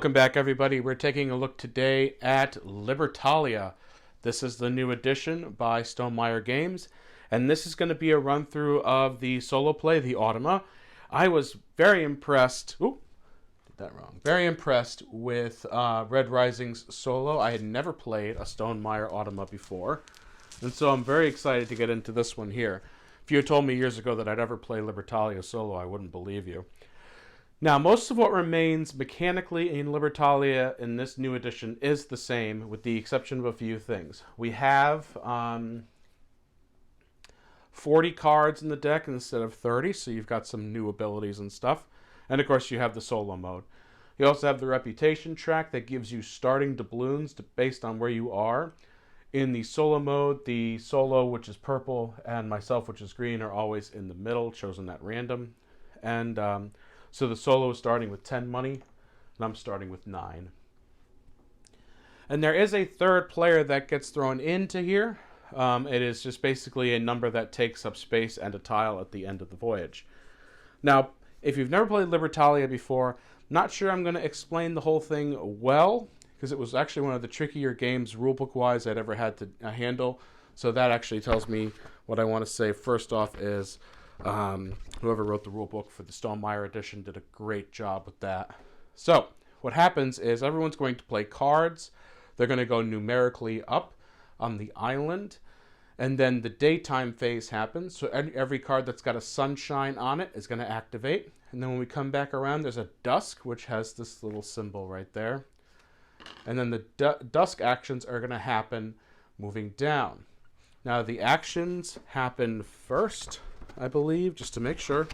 Welcome back, everybody. We're taking a look today at Libertalia. This is the new edition by Stonemaier Games, and this is going to be a run-through of the solo play, the Automa. I was very impressed. Ooh, did that wrong. Very impressed with Red Rising's solo. I had never played a Stonemaier Automa before, and so I'm very excited to get into this one here. If you had told me years ago that I'd ever play Libertalia solo, I wouldn't believe you. Now, most of what remains mechanically in Libertalia in this new edition is the same, with the exception of a few things. We have 40 cards in the deck instead of 30, so you've got some new abilities and stuff. And of course, you have the solo mode. You also have the reputation track that gives you starting doubloons based on where you are. In the solo mode, the solo, which is purple, and myself, which is green, are always in the middle, chosen at random. And so the solo is starting with 10 money, and I'm starting with 9. And there is a third player that gets thrown into here. It is just basically a number that takes up space and a tile at the end of the voyage. Now, if you've never played Libertalia before, not sure I'm going to explain the whole thing well, because it was actually one of the trickier games rulebook-wise I'd ever had to handle. So that actually tells me what I want to say. First off is whoever wrote the rulebook for the Stonemaier edition did a great job with that. So what happens is everyone's going to play cards. They're going to go numerically up on the island, and then the daytime phase happens. So every card that's got a sunshine on it is going to activate. And then when we come back around, there's a dusk, which has this little symbol right there. And then the dusk actions are going to happen moving down. Now the actions happen first, I believe, just to make sure.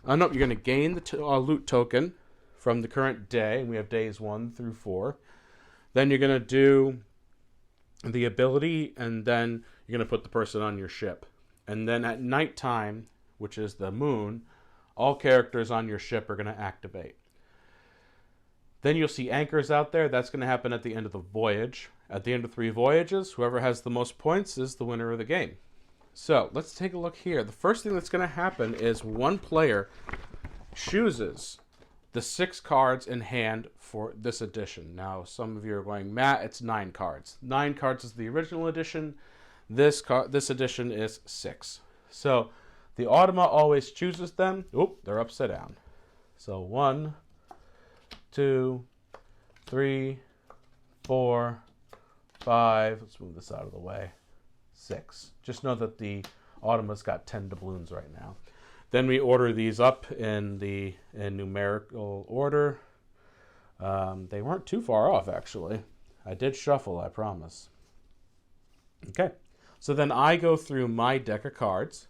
No, you're going to gain the loot token from the current day, and we have days 1 through 4. Then you're going to do the ability, and then you're going to put the person on your ship. And then at nighttime, which is the moon, all characters on your ship are going to activate. Then you'll see anchors out there. That's going to happen at the end of the voyage. At the end of 3 voyages, whoever has the most points is the winner of the game. So let's take a look here. The first thing that's going to happen is one player chooses the 6 cards in hand for this edition. Now, some of you are going, Matt, it's 9 cards. 9 cards is the original edition. This edition is 6. So the Automa always chooses them. Oop, they're upside down. So 1, 2, 3, 4, 5. Let's move this out of the way. 6. Just know that the Automa's got 10 doubloons right now. Then we order these up in numerical order. They weren't too far off, actually. I did shuffle, I promise. Okay. So then I go through my deck of cards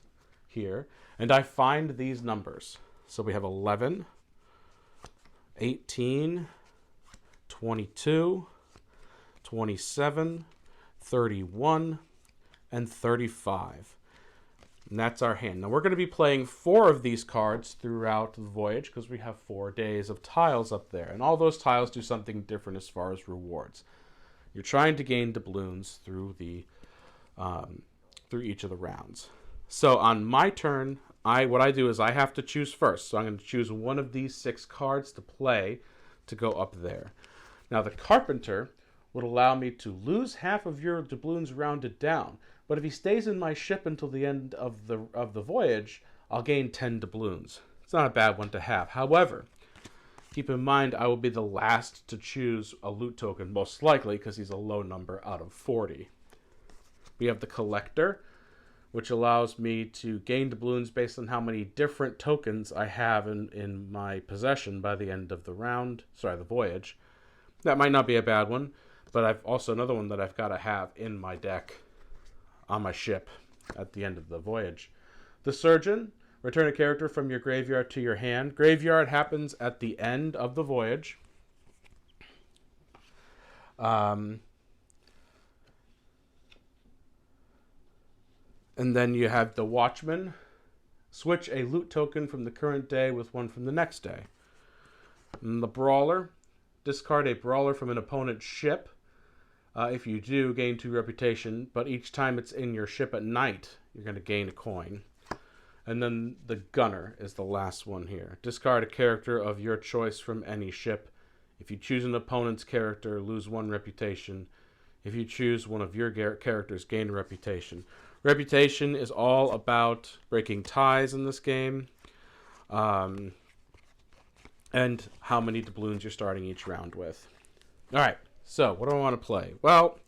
here, and I find these numbers. So we have 11, 18, 22, 27, 31, and 35. And that's our hand. Now we're going to be playing 4 of these cards throughout the voyage because we have 4 days of tiles up there. And all those tiles do something different as far as rewards. You're trying to gain doubloons through each of the rounds. So on my turn, what I do is I have to choose first. So I'm going to choose one of these 6 cards to play to go up there. Now the Carpenter would allow me to lose half of your doubloons rounded down. But if he stays in my ship until the end of the voyage, I'll gain 10 doubloons. It's not a bad one to have. However, keep in mind I will be the last to choose a loot token, most likely because he's a low number out of 40. We have the Collector, which allows me to gain doubloons based on how many different tokens I have in my possession by the end of the voyage. That might not be a bad one, but I've also another one that I've got to have in my deck on my ship at the end of the voyage. The Surgeon, return a character from your graveyard to your hand. Graveyard happens at the end of the voyage. And then you have the Watchman. Switch a loot token from the current day with one from the next day. And the Brawler, discard a brawler from an opponent's ship. If you do, gain 2 reputation, but each time it's in your ship at night, you're going to gain a coin. And then the Gunner is the last one here. Discard a character of your choice from any ship If you choose an opponent's character, lose 1 reputation. If you choose one of your characters, gain a reputation. Reputation is all about breaking ties in this game, and how many doubloons you're starting each round with. All right, so what do I want to play? Well,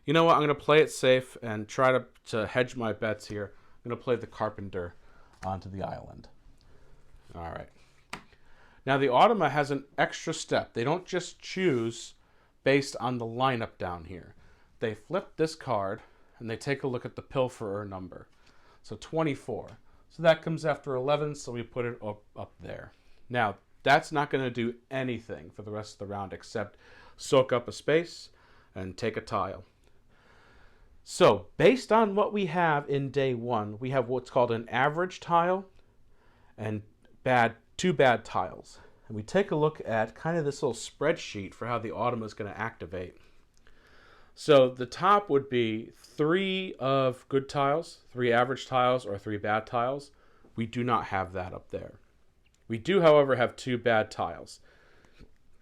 you know what? I'm going to play it safe and try to hedge my bets here. I'm going to play the Carpenter onto the island. All right. Now, the Automa has an extra step. They don't just choose based on the lineup down here. They flip this card, and they take a look at the Pilferer number. So 24. So that comes after 11, so we put it up there. Now, that's not going to do anything for the rest of the round except soak up a space and take a tile. So, based on what we have in day 1, we have what's called an average tile and 2 bad tiles. And we take a look at kind of this little spreadsheet for how the Automa is going to activate. So the top would be 3 of good tiles, 3 average tiles, or 3 bad tiles. We do not have that up there. We do, however, have 2 bad tiles.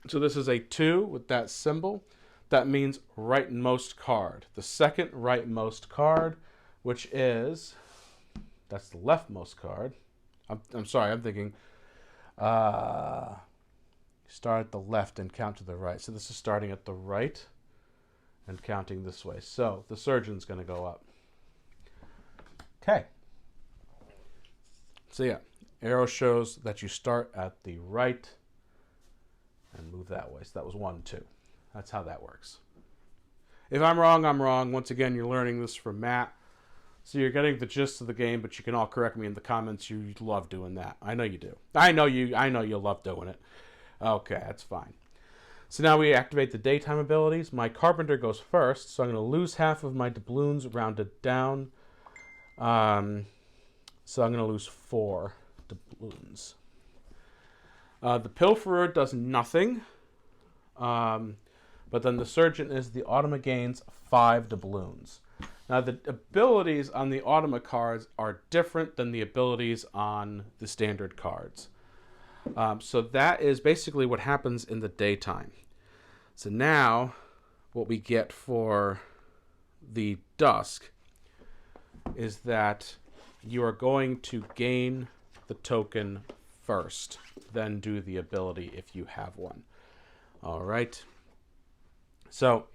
So this is a 2 with that symbol. That means rightmost card. The second rightmost card, which is, that's the leftmost card. I'm sorry, I'm thinking, start at the left and count to the right. So this is starting at the right and counting this way. So the surgeon's going to go up. Okay. So yeah, arrow shows that you start at the right and move that way. So that was 1, 2. That's how that works. If I'm wrong, I'm wrong. Once again, you're learning this from Matt. So you're getting the gist of the game, but you can all correct me in the comments. You love doing that. I know you do. I know you love doing it. Okay, that's fine. So now we activate the daytime abilities. My Carpenter goes first, so I'm going to lose half of my doubloons rounded down. So I'm going to lose 4 doubloons. The Pilferer does nothing. But then the Surgeon is the Automa gains 5 doubloons. Now the abilities on the Automa cards are different than the abilities on the standard cards. So that is basically what happens in the daytime. So now what we get for the dusk is that you are going to gain the token first, then do the ability if you have one. All right. So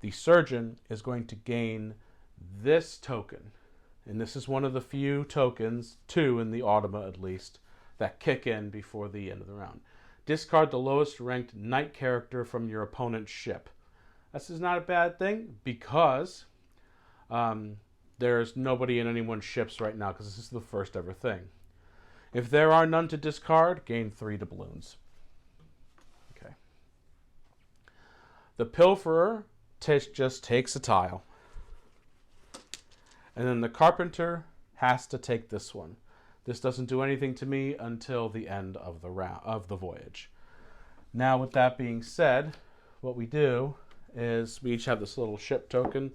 the Surgeon is going to gain this token. And this is one of the few tokens, 2 in the Automa at least, that kick in before the end of the round. Discard the lowest ranked knight character from your opponent's ship. This is not a bad thing because there's nobody in anyone's ships right now because this is the first ever thing. If there are none to discard, gain 3 doubloons. Okay. The Pilferer just takes a tile. And then the Carpenter has to take this one. This doesn't do anything to me until the end of the round of the voyage. Now, with that being said, what we do is we each have this little ship token.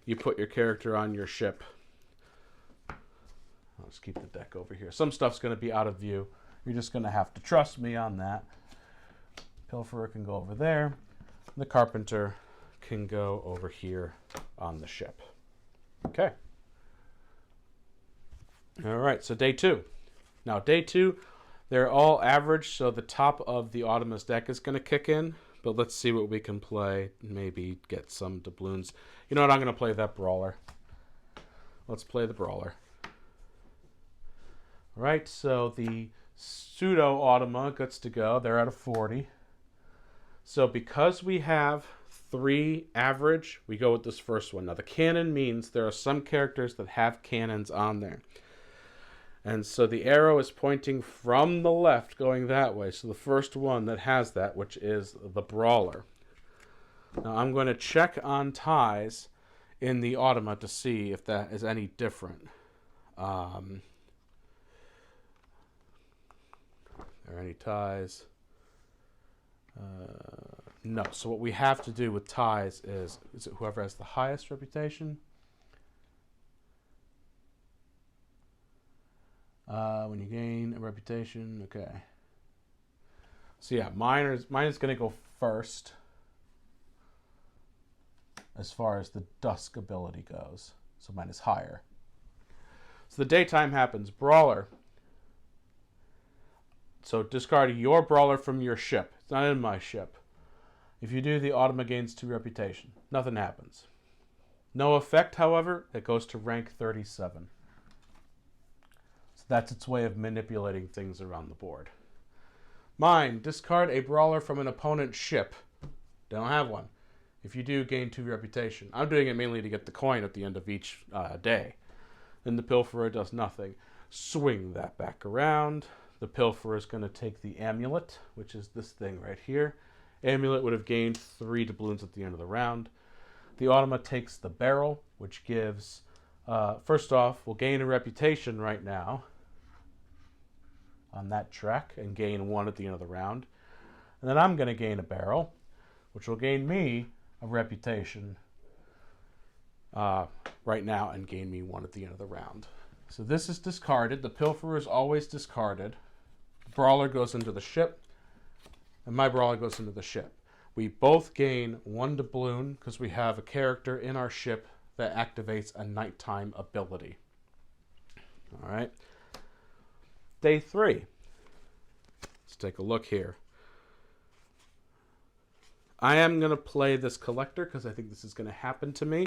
You put your character on your ship. I'll just keep the deck over here. Some stuff's going to be out of view. You're just going to have to trust me on that. Pilferer can go over there. The Carpenter can go over here on the ship. Okay. All right, so day 2. Now, day 2, they're all average, so the top of the Automa's deck is going to kick in. But let's see what we can play. Maybe get some doubloons. You know what? I'm going to play that Brawler. Let's play the Brawler. All right, so the pseudo Automa gets to go. They're at a 40. So because we have 3 average, we go with this first one. Now, the cannon means there are some characters that have cannons on there. And so the arrow is pointing from the left, going that way. So the first one that has that, which is the Brawler. Now I'm going to check on ties in the Automa to see if that is any different. Are there any ties? No. So what we have to do with ties is it whoever has the highest reputation? When you gain a reputation, okay. So yeah, mine is going to go first as far as the dusk ability goes. So mine is higher. So the daytime happens. Brawler. So discard your brawler from your ship. It's not in my ship. If you do, the automa gains 2 reputation. Nothing happens. No effect, however, it goes to rank 37. So that's its way of manipulating things around the board. Mine, discard a brawler from an opponent's ship. They don't have one. If you do, gain 2 reputation. I'm doing it mainly to get the coin at the end of each day. Then the pilferer does nothing. Swing that back around. The pilferer is going to take the amulet, which is this thing right here. Amulet would have gained 3 doubloons at the end of the round. The automa takes the barrel, which gives, first off, we'll gain a reputation right now on that track and gain 1 at the end of the round. And then I'm going to gain a barrel, which will gain me a reputation right now and gain me 1 at the end of the round. So this is discarded. The pilferer is always discarded. The brawler goes into the ship, and my brawler goes into the ship. We both gain 1 doubloon because we have a character in our ship that activates a nighttime ability. All right. Day 3. Let's take a look here. I am going to play this collector because I think this is going to happen to me,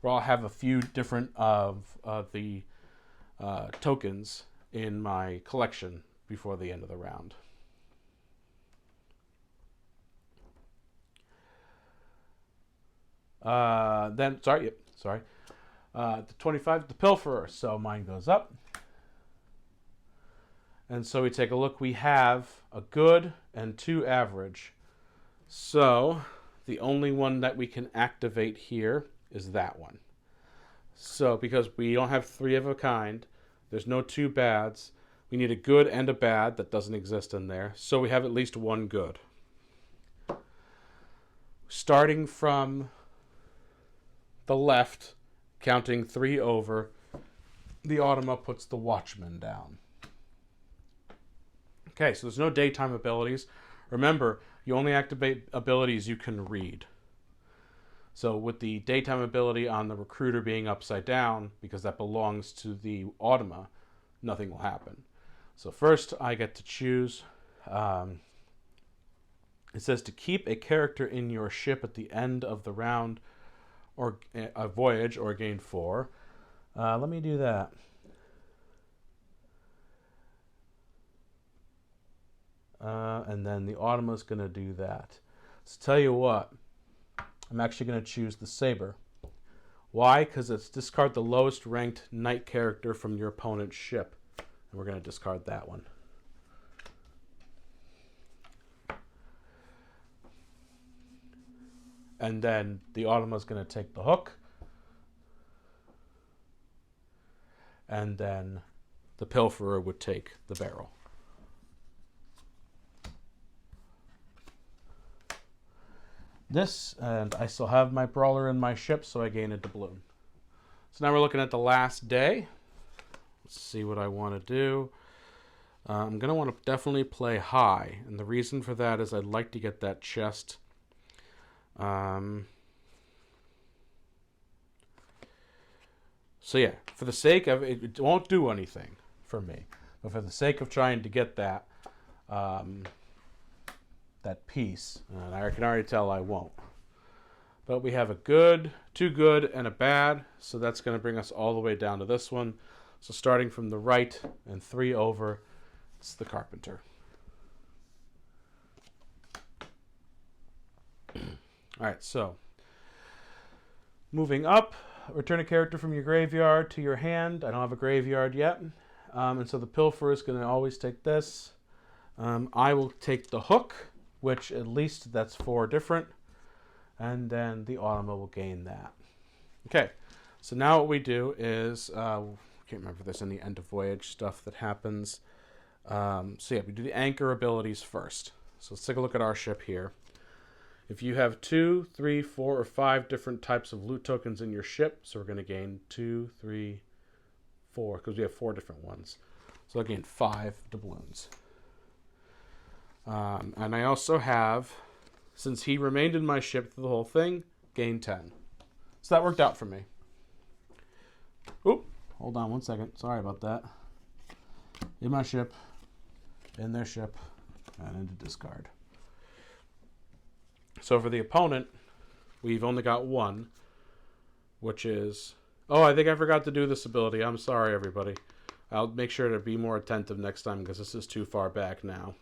where I'll have a few different of the tokens in my collection before the end of the round. The 25, the pilferer. So mine goes up. And so we take a look. We have a good and 2 average. So the only one that we can activate here is that one. So because we don't have 3 of a kind, there's no 2 bads. We need a good and a bad that doesn't exist in there. So we have at least 1 good. Starting from the left, counting 3 over, the automa puts the watchman down. Okay, so there's no daytime abilities. Remember, you only activate abilities you can read. So with the daytime ability on the recruiter being upside down, because that belongs to the automa, nothing will happen. So first I get to choose. It says to keep a character in your ship at the end of the round or a voyage or gain 4. Let me do that. And then the automa is going to do that. So tell you what, I'm actually going to choose the saber. Why? Because it's discard the lowest ranked knight character from your opponent's ship. And we're going to discard that one. And then the automa is going to take the hook. And then the pilferer would take the barrel. This, and I still have my brawler in my ship, so I gain a doubloon. So now we're looking at the last day. Let's see what I want to do. I'm going to want to definitely play high, and the reason for that is I'd like to get that chest. So yeah, for the sake of it, it won't do anything for me, but for the sake of trying to get that that piece, and I can already tell I won't. But we have a good, 2 good, and a bad, so that's going to bring us all the way down to this one. So starting from the right and 3 over, it's the carpenter. All right, so moving up, return a character from your graveyard to your hand. I don't have a graveyard yet, and so the pilferer is going to always take this. I will take the hook, which at least that's 4 different, and then the automa will gain that. Okay, so now what we do is, I can't remember if there's any end of voyage stuff that happens. So yeah, we do the anchor abilities first. So let's take a look at our ship here. If you have 2, 3, 4, or 5 different types of loot tokens in your ship, so we're going to gain 2, 3, 4, because we have 4 different ones. So I'll gain 5 doubloons. And I also have, since he remained in my ship through the whole thing, gained 10. So that worked out for me. Oop, hold on one second. Sorry about that. In my ship, in their ship, and into discard. So for the opponent, we've only got one, which is... Oh, I think I forgot to do this ability. I'm sorry, everybody. I'll make sure to be more attentive next time because this is too far back now.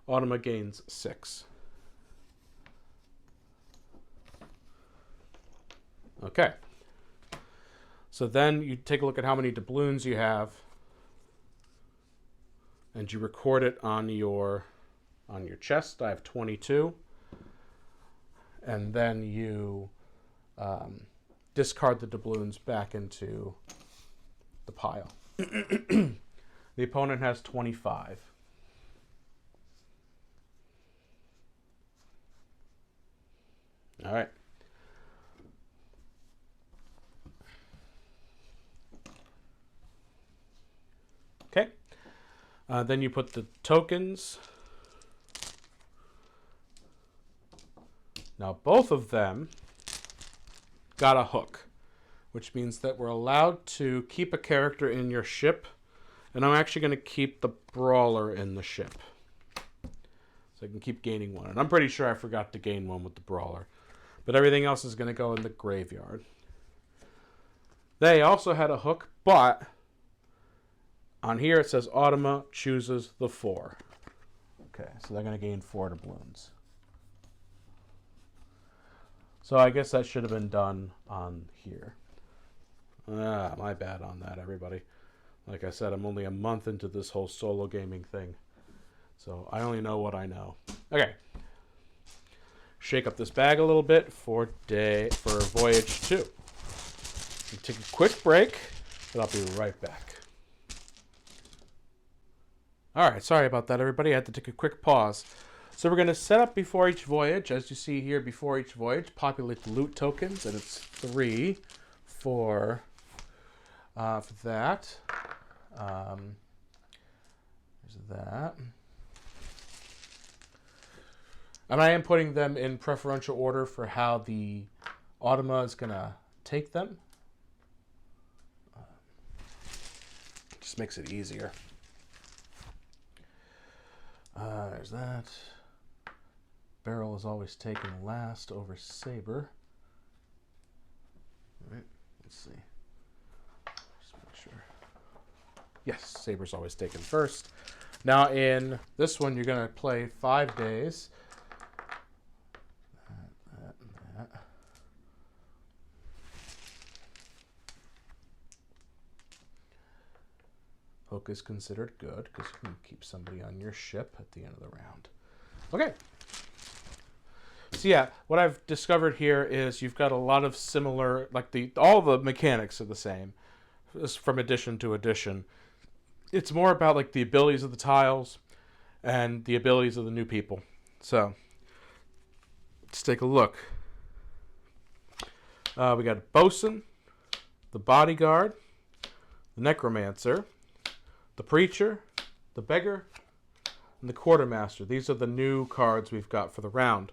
Automa gains 6. Okay. So then you take a look at how many doubloons you have, and you record it on your chest. I have 22. And then you discard the doubloons back into the pile. The opponent has 25. All right. Okay. Then you put the tokens. Now both of them got a hook, which means that we're allowed to keep a character in your ship, and I'm actually going to keep the brawler in the ship. So I can keep gaining one. And I'm pretty sure I forgot to gain one with the brawler. But everything else is going to go in the graveyard. They also had a hook, but on here it says Automa chooses the 4. Okay, so they're going to gain 4 doubloons. So I guess that should have been done on here. My bad on that, everybody. Like I said, I'm only a month into this whole solo gaming thing. So I only know what I know. Okay. Shake up this bag a little bit for Voyage 2. Take a quick break, but I'll be right back. Alright, sorry about that, everybody. I had to take a quick pause. So we're going to set up before each voyage. As you see here, before each voyage, populate the loot tokens, and it's 3 for that. There's that. And I am putting them in preferential order for how the Automa is going to take them. Just makes it easier. There's that. Barrel is always taken last over Saber. All right, let's see. Just make sure. Yes, Saber's always taken first. Now in this one, you're going to play 5 days. That. Hook is considered good because you can keep somebody on your ship at the end of the round. Okay. So yeah, what I've discovered here is you've got a lot of similar, like all the mechanics are the same from edition to edition. It's more about like the abilities of the tiles and the abilities of the new people. So let's take a look. We got Bosun, the Bodyguard, the Necromancer, the Preacher, the Beggar, and the Quartermaster. These are the new cards we've got for the round.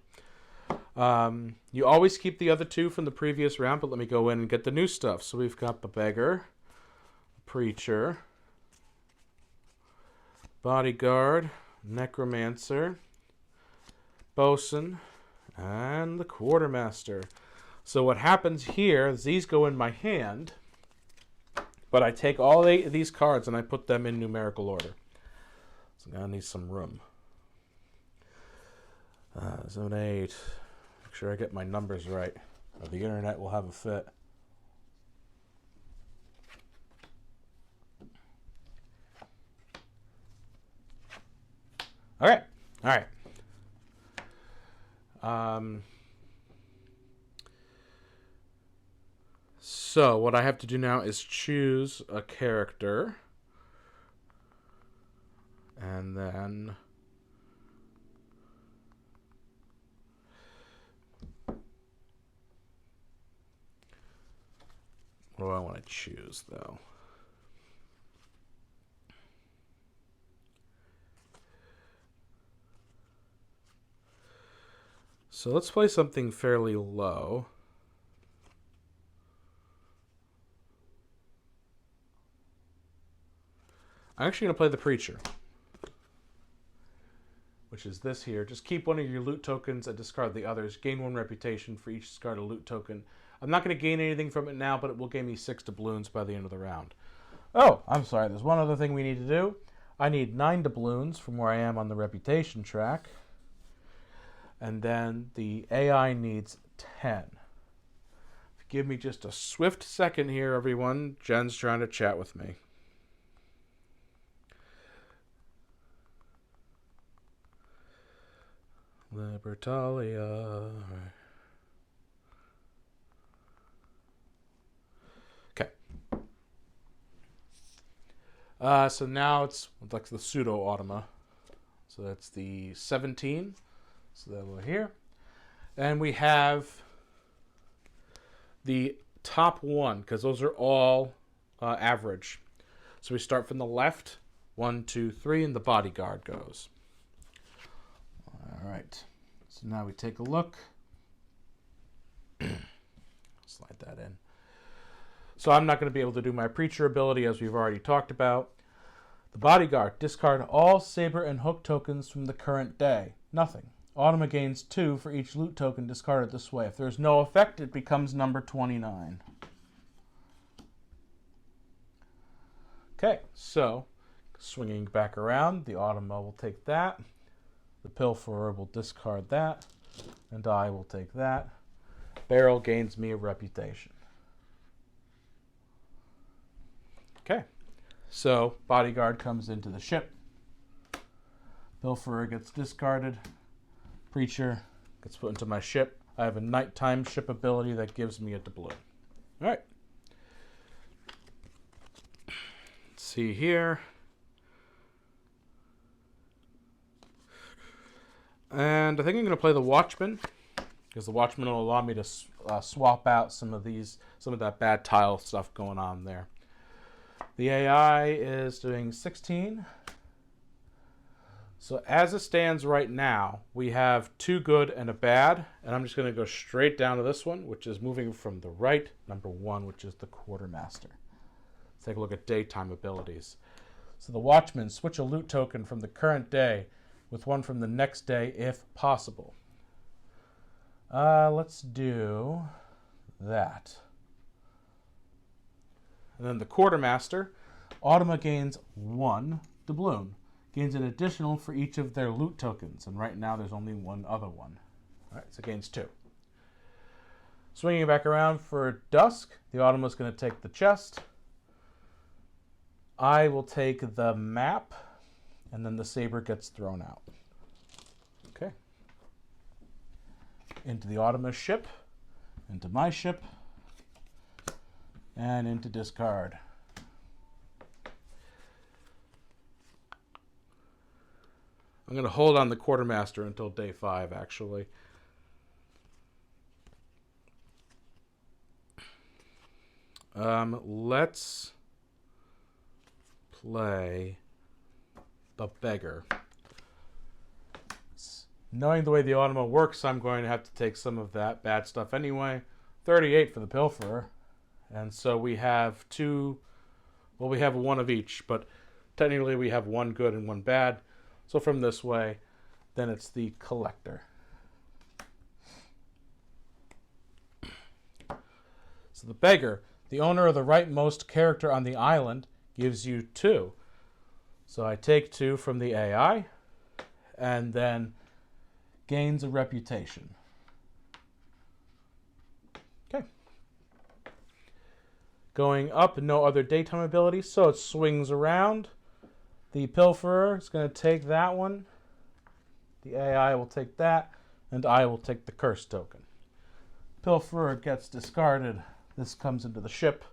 You always keep the other 2 from the previous round, but let me go in and get the new stuff. So we've got the Beggar, the Preacher, Bodyguard, Necromancer, Bosun, and the Quartermaster. So what happens here is these go in my hand, but I take all 8 of these cards and I put them in numerical order. So I'm going to need some room. Zone 8. Make sure I get my numbers right, or the internet will have a fit. All right. So what I have to do now is choose a character. And then what do I want to choose, though? So let's play something fairly low. I'm actually going to play the Preacher, which is this here. Just keep one of your loot tokens and discard the others. Gain 1 reputation for each discarded loot token. I'm not going to gain anything from it now, but it will gain me 6 doubloons by the end of the round. Oh, I'm sorry. There's one other thing we need to do. I need 9 doubloons from where I am on the reputation track. And then the AI needs 10. Give me just a swift second here, everyone. Jen's trying to chat with me. Libertalia. Okay. So now it's like the pseudo automa. So that's the 17. So that we're here. And we have the top one, because those are all average. So we start from the left. 1, 2, 3, and the bodyguard goes. All right, so now we take a look. Slide that in. So I'm not going to be able to do my Preacher ability, as we've already talked about. The bodyguard, discard all saber and hook tokens from the current day. Nothing. Automa gains 2 for each loot token discarded this way. If there's no effect, it becomes number 29. Okay, so swinging back around, the Automa will take that. The Pilferer will discard that, and I will take that. Barrel gains me a reputation. Okay, so bodyguard comes into the ship. Pilferer gets discarded. Preacher gets put into my ship. I have a nighttime ship ability that gives me a doubloon. All right. Let's see here. And I think I'm going to play the Watchman, because the Watchman will allow me to swap out some of that bad tile stuff going on there. The AI is doing 16. So as it stands right now, we have 2 good and a bad, and I'm just going to go straight down to this one, which is moving from the right, number 1, which is the Quartermaster. Let's take a look at daytime abilities. So the Watchman, switch a loot token from the current day with one from the next day if possible. Let's do that. And then the Quartermaster, Automa gains 1 doubloon. Gains an additional for each of their loot tokens. And right now there's only one other one. All right, so it gains 2. Swinging back around for Dusk, the Automa is going to take the chest. I will take the map, and then the saber gets thrown out. Okay. Into the Automa ship, into my ship, and into discard. I'm going to hold on the Quartermaster until day 5, actually. Let's play the Beggar. Knowing the way the Automa works, I'm going to have to take some of that bad stuff anyway. 38 for the Pilferer. And so we have 2... Well, we have 1 of each, but technically we have 1 good and 1 bad. So from this way, then it's the Collector. So the Beggar, the owner of the rightmost character on the island, gives you 2. So I take 2 from the AI, and then gains a reputation. Okay. Going up, no other daytime abilities, so it swings around. The Pilferer is going to take that one. The AI will take that, and I will take the Curse token. Pilferer gets discarded. This comes into the ship.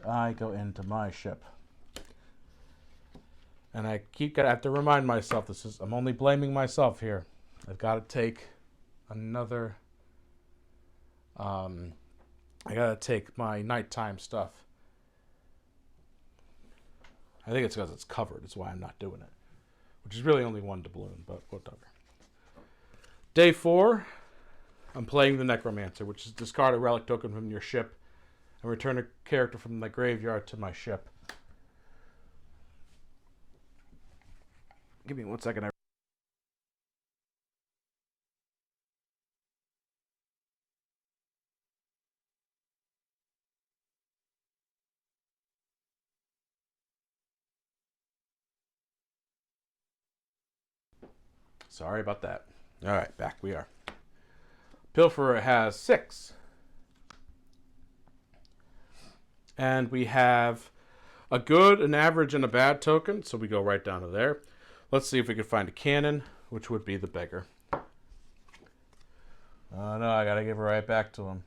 And I go into my ship. And I have to remind myself, I'm only blaming myself here. I've got to take another, I got to take my nighttime stuff. I think it's because it's covered. That's why I'm not doing it. Which is really only 1 doubloon, but whatever. Day 4, I'm playing the Necromancer, which is discard a relic token from your ship and return a character from the graveyard to my ship. Give me 1 second. Sorry about that. All right, back we are. Pilferer has 6. And we have a good, an average, and a bad token, so we go right down to there. Let's see if we can find a cannon, which would be the beggar. Oh no, I gotta give it right back to him.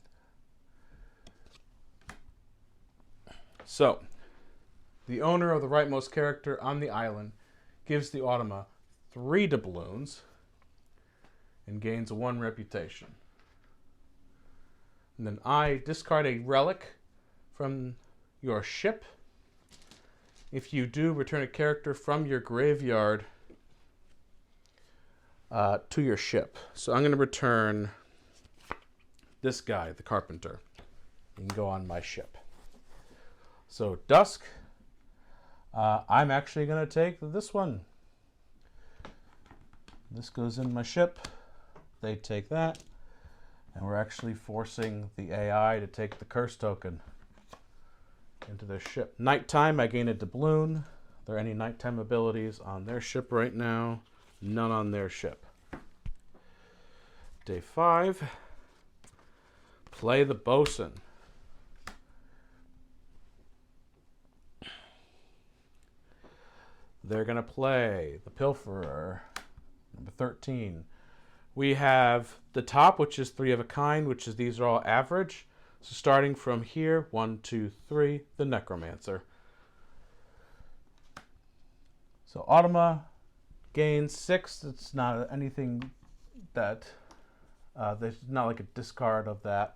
So, the owner of the rightmost character on the island gives the automa 3 doubloons and gains a 1 reputation. And then I discard a relic from your ship. If you do, return a character from your graveyard to your ship. So I'm going to return this guy, the carpenter. You can go on my ship. So Dusk, I'm actually going to take this one. This goes in my ship. They take that. And we're actually forcing the AI to take the curse token into their ship. Nighttime, I gain a doubloon. Are there any nighttime abilities on their ship right now? None on their ship. Day 5. Play the bosun. They're going to play the pilferer, number 13. We have the top, which is 3 of a kind, which is these are all average. So starting from here, 1, 2, 3, the Necromancer. So automa gains 6. It's not anything that, there's not like a discard of that.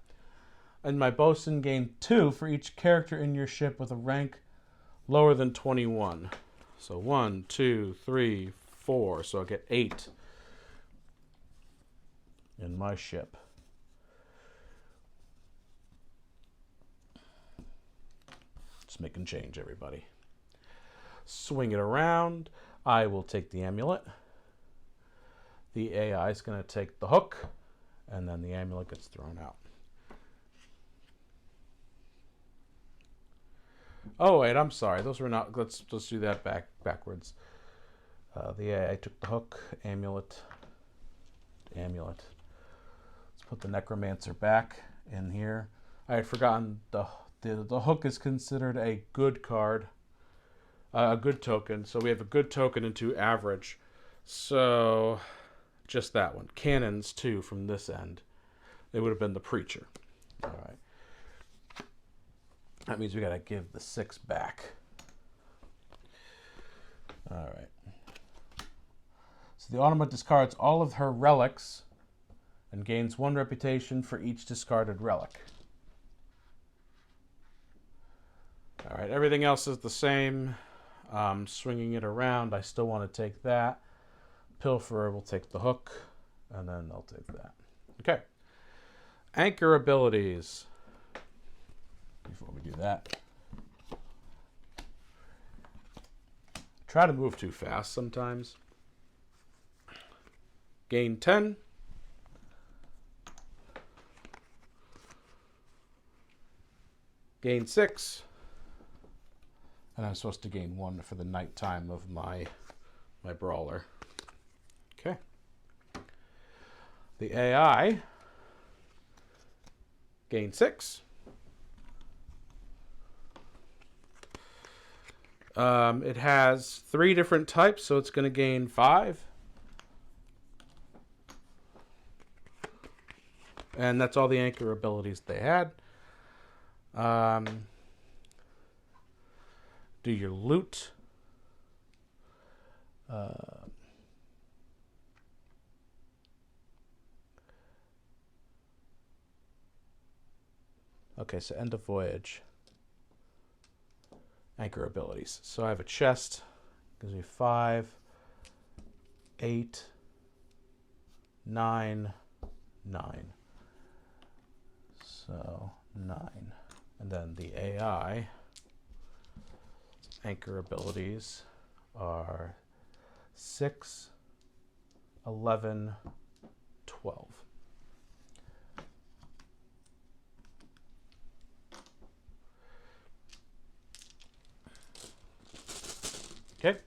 And my bosun gained 2 for each character in your ship with a rank lower than 21. So 1, 2, 3, 4. So I get 8 in my ship. Just making change, everybody. Swing it around. I will take the amulet. The AI is going to take the hook, and then the amulet gets thrown out. Oh wait, I'm sorry. Those were not. Let's do that backwards. The AI took the hook, amulet, amulet. Let's put the Necromancer back in here. I had forgotten the hook is considered a good card, a good token. So we have a good token into average. So just that one. Cannons too from this end. It would have been the preacher. All right. That means we got to give the 6 back. All right. So the automa discards all of her relics and gains 1 reputation for each discarded relic. All right, everything else is the same. Swinging it around, I still want to take that. Pilferer will take the hook, and then they'll take that. Okay. Anchor abilities. Before we do that, try to move too fast sometimes. Gain 10. Gain 6. And I'm supposed to gain 1 for the nighttime of my brawler. Okay. The AI gain 6. It has 3 different types, so it's going to gain 5. And that's all the anchor abilities they had. Do your loot. Okay, so end of voyage. Anchor abilities. So I have a chest. Gives me 5, 8, 9, 9. So 9. And then the AI anchor abilities are 6, 11, 12. Okay,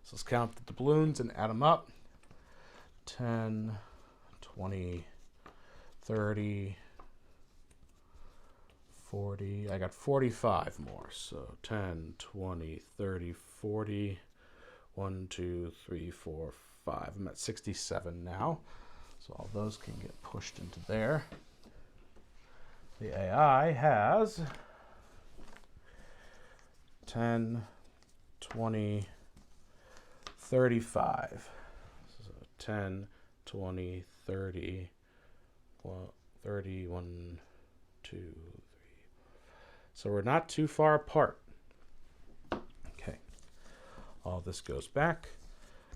so let's count the doubloons and add them up. 10, 20, 30, 40. I got 45 more. So 10, 20, 30, 40. 1, 2, 3, 4, 5. I'm at 67 now. So all those can get pushed into there. The AI has 10, 20, 35. So 10, 20, 30, 30, 1, 2, 3. So we're not too far apart. Okay. All this goes back.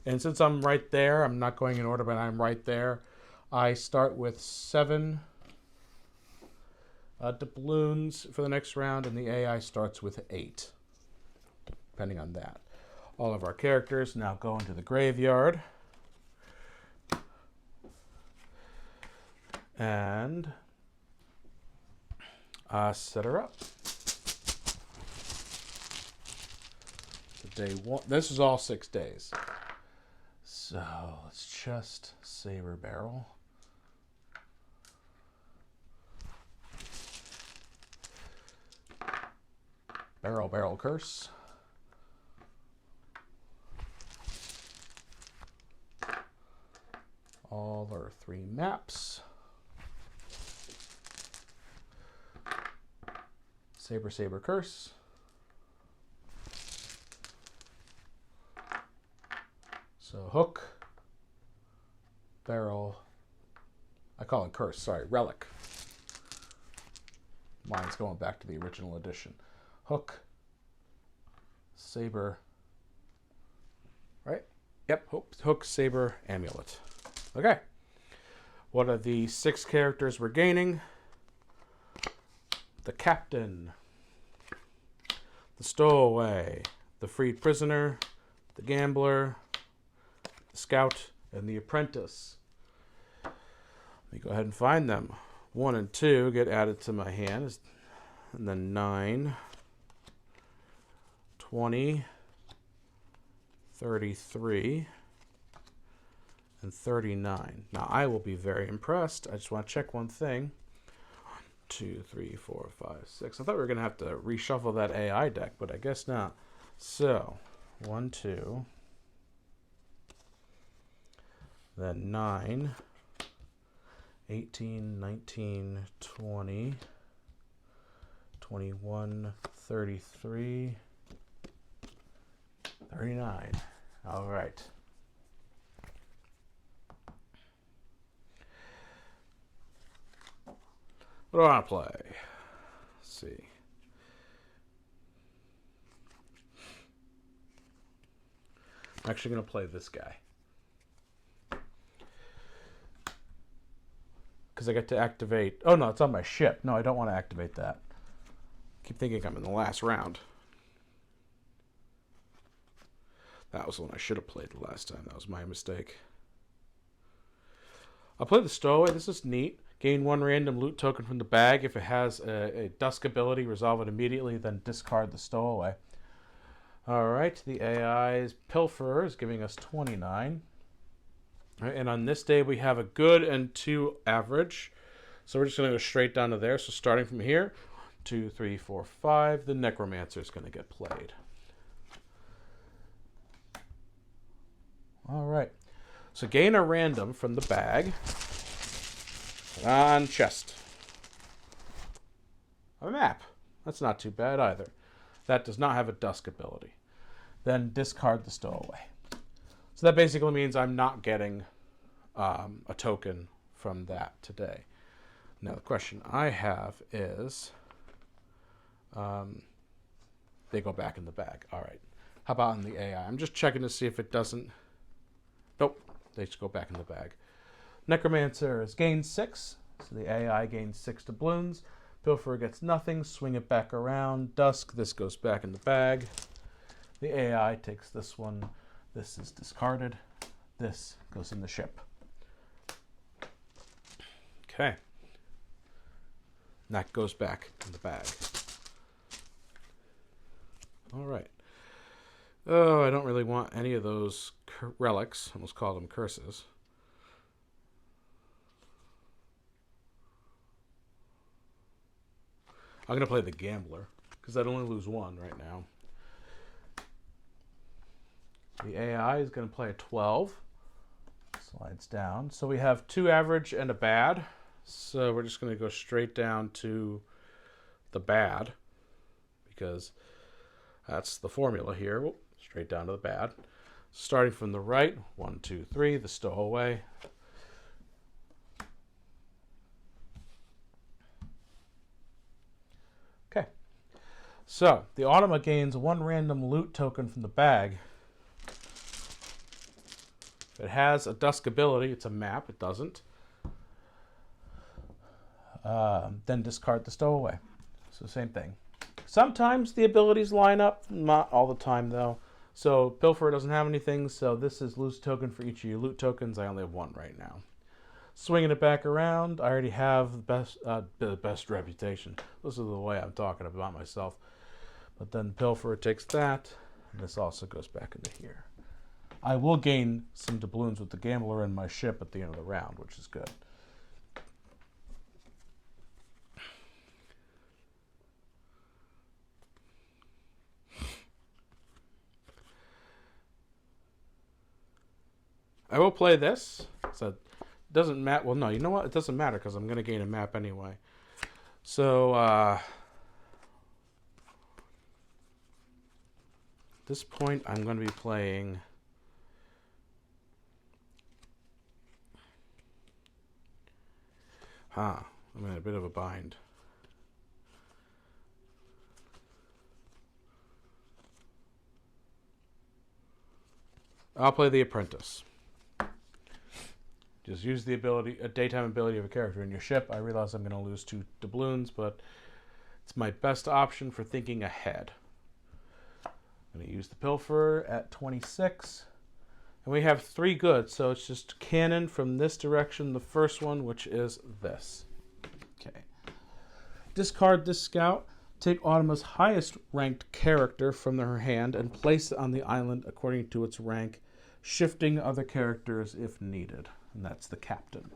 And since I'm right there, I'm not going in order, but I'm right there. I start with 7 doubloons for the next round, and the AI starts with 8, depending on that. All of our characters now go into the graveyard. And set her up. Day 1. This is all 6 days. So let's just saber barrel. Barrel curse. All our 3 maps. Saber curse. So hook, barrel, I call it curse, sorry, relic. Mine's going back to the original edition. Hook, saber, right? Yep, hook, saber, amulet. Okay. What are the 6 characters we're gaining? The captain, the stowaway, the freed prisoner, the gambler, the scout, and the apprentice. Let me go ahead and find them. 1 and 2 get added to my hand, and then 9, 20, 33, and 39. Now I will be very impressed. I just want to check one thing. 2, 3, 4, 5, 6. I thought we were going to have to reshuffle that AI deck, but I guess not. So, 1, 2. Then 9, 18, 19, 20, 21, 33, 39. All right. What do I want to play? Let's see. I'm actually going to play this guy. Because I get to activate... Oh, no, it's on my ship. No, I don't want to activate that. I keep thinking I'm in the last round. That was the one I should have played the last time. That was my mistake. I'll play the stowaway. This is neat. Gain 1 random loot token from the bag. If it has a dusk ability, resolve it immediately, then discard the stowaway. Alright, the AI's Pilferer is giving us 29. Right, and on this day, we have a good and 2 average. So we're just going to go straight down to there. So starting from here, 2, 3, 4, 5, the Necromancer is going to get played. Alright, so gain a random from the bag. On chest. A map. That's not too bad either. That does not have a dusk ability. Then discard the stowaway. So that basically means I'm not getting a token from that today. Now the question I have is, they go back in the bag. All right. How about in the AI? I'm just checking to see if it doesn't. Nope. They just go back in the bag. Necromancer is gain 6, so the AI gains 6 doubloons. Pilferer gets nothing, swing it back around. Dusk, this goes back in the bag. The AI takes this one. This is discarded. This goes in the ship. Okay. That goes back in the bag. All right. Oh, I don't really want any of those relics. I almost called them curses. I'm going to play the Gambler, because I'd only lose 1 right now. The AI is going to play a 12. Slides down. So we have 2 average and a bad. So we're just going to go straight down to the bad, because that's the formula here. Whoop, straight down to the bad. Starting from the right, 1, 2, 3, the stowaway. Okay. So the automa gains 1 random loot token from the bag. If it has a dusk ability, it's a map. It doesn't. Then discard the stowaway. So same thing. Sometimes the abilities line up. Not all the time, though. So Pilferer doesn't have anything, so this is lose token for each of your loot tokens. I only have 1 right now. Swinging it back around, I already have the best reputation. This is the way I'm talking about myself. But then Pilferer takes that, and this also goes back into here. I will gain some doubloons with the Gambler in my ship at the end of the round, which is good. I will play this. So it doesn't matter. Well, no, you know what? It doesn't matter because I'm going to gain a map anyway. So, at this point, I'm going to be playing... I'm in a bit of a bind. I'll play the Apprentice. Just use the ability, a daytime ability of a character in your ship. I realize I'm going to lose 2 doubloons, but it's my best option for thinking ahead. I'm going to use the Pilferer at 26. And we have 3 goods, so it's just cannon from this direction, the first one, which is this. Okay. Discard this scout. Take Automa's highest ranked character from her hand and place it on the island according to its rank, shifting other characters if needed. And that's the captain.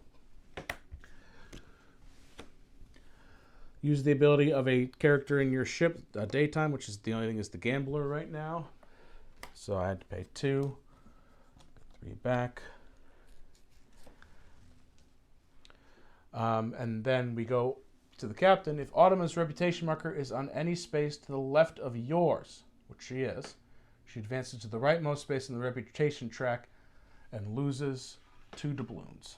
Use the ability of a character in your ship, daytime, which is the only thing is the Gambler right now. So I had to pay 2. 3 back. And then we go to the captain. If Automa's reputation marker is on any space to the left of yours, which she is, she advances to the rightmost space in the reputation track and loses 2 doubloons.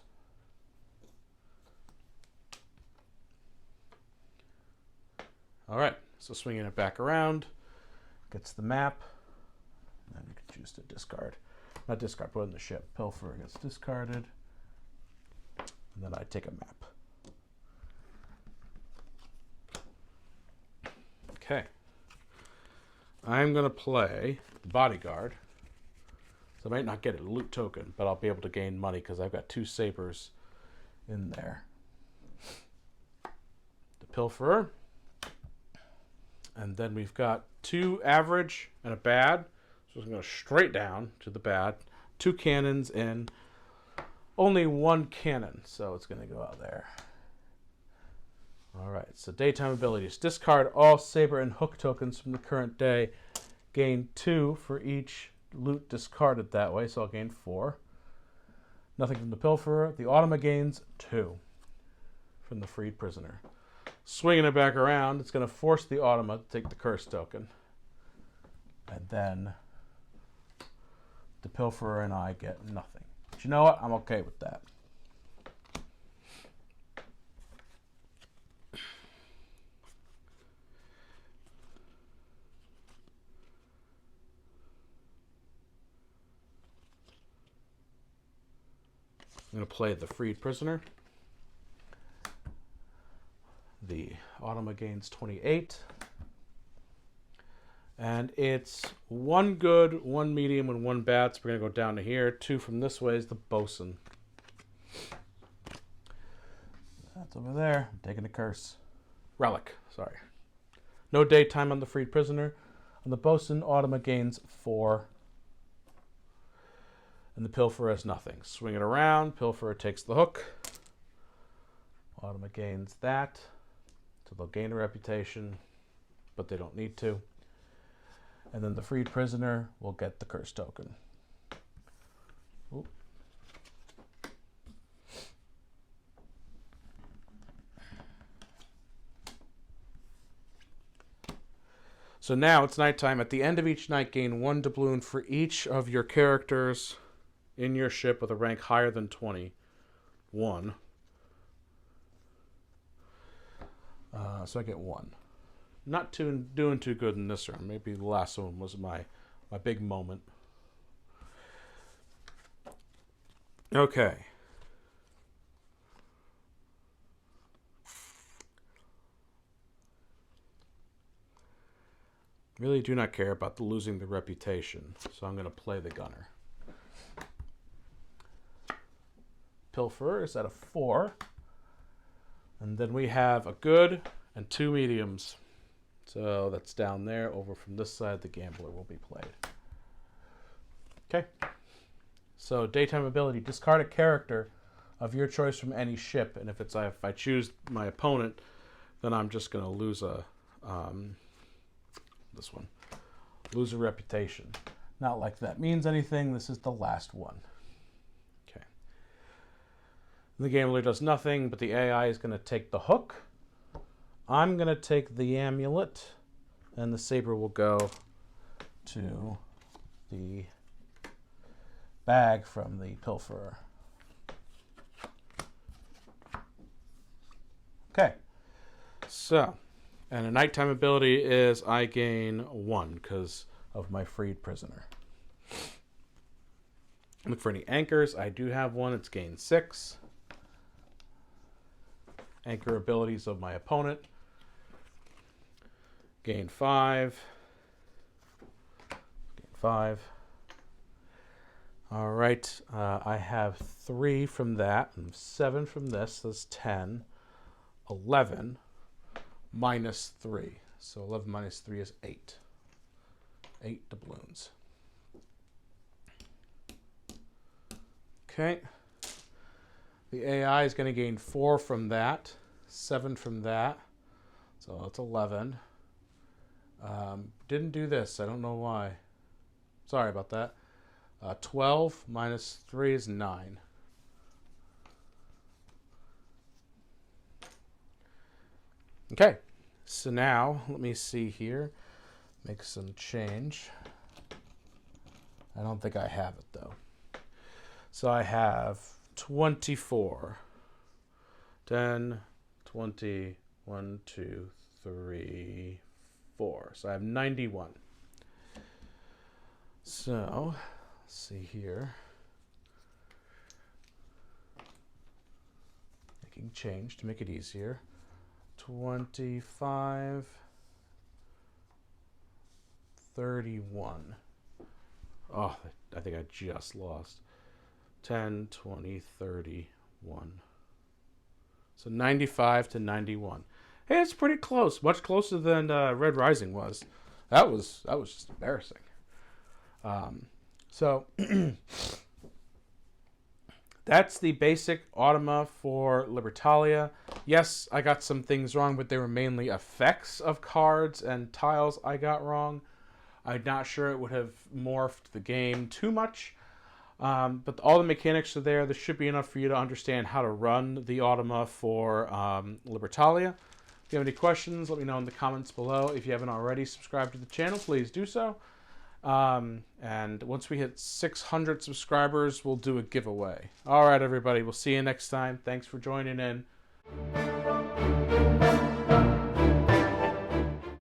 All right, so swinging it back around, gets the map, and then you can choose to discard. Not discard, put it in the ship. Pilferer gets discarded, and then I take a map. Okay. I'm going to play the Bodyguard. So I might not get a loot token, but I'll be able to gain money because I've got 2 sabers in there. The Pilferer. And then we've got 2 average and a bad. So I'm going to go straight down to the bad. 2 cannons in. Only 1 cannon, so it's going to go out there. All right, so daytime abilities. Discard all saber and hook tokens from the current day. Gain 2 for each loot discarded that way, so I'll gain 4. Nothing from the Pilferer. The Automa gains 2 from the freed prisoner. Swinging it back around, it's going to force the Automa to take the curse token. And then the Pilferer and I get nothing. But you know what? I'm okay with that. I'm going to play the freed prisoner. The automa gains 28. And it's 1 good, 1 medium, and 1 bad. So we're going to go down to here. 2 from this way is the bosun. That's over there. I'm taking a curse. Relic, sorry. No daytime on the freed prisoner. On the bosun, automa gains 4. And the pilferer has nothing. Swing it around. Pilferer takes the hook. Automa gains that. So they'll gain a reputation, but they don't need to. And then the freed prisoner will get the curse token. Oop. So now it's nighttime. At the end of each night, gain 1 doubloon for each of your characters in your ship with a rank higher than 21. So I get 1. Not doing too good in this round. Maybe the last one was my big moment. Okay. Really do not care about losing the reputation, so I'm going to play the gunner. Pilferer is at a 4. And then we have a good and 2 mediums. So that's down there. Over from this side, the gambler will be played. Okay. So daytime ability, discard a character of your choice from any ship. And if I choose my opponent, then I'm just going to lose a this one. Lose a reputation. Not like that means anything. This is the last one. Okay. The gambler does nothing, but the AI is going to take the hook. I'm going to take the amulet, and the saber will go to the bag from the pilferer. Okay. So, and a nighttime ability is I gain 1 because of my freed prisoner. Look for any anchors. I do have one. It's gain 6. Anchor abilities of my opponent. Gain 5. Gain 5. All right. I have 3 from that and 7 from this. That's 10. 11 minus 3. So 11 minus 3 is 8. 8 doubloons. Okay. The AI is going to gain 4 from that, 7 from that. So that's 11. Didn't do this. I don't know why. Sorry about that. 12 minus 3 is 9. Okay. So now, let me see here. Make some change. I don't think I have it, though. So I have 24. 10, 20, 1, 2, 3, 4. So I have 91. So, let's see here. Making change to make it easier. 25, 31. Oh, I think I just lost. 10, 20, 31. So 95 to 91. Hey, it's pretty close. Much closer than Red Rising was. That was just embarrassing. So that's the basic automa for Libertalia. Yes, I got some things wrong, but they were mainly effects of cards and tiles I got wrong. I'm not sure it would have morphed the game too much. But all the mechanics are there. This should be enough for you to understand how to run the automa for Libertalia. If you have any questions, let me know in the comments below. If you haven't already subscribed to the channel, please do so. And once we hit 600 subscribers, we'll do a giveaway. All right, everybody. We'll see you next time. Thanks for joining in.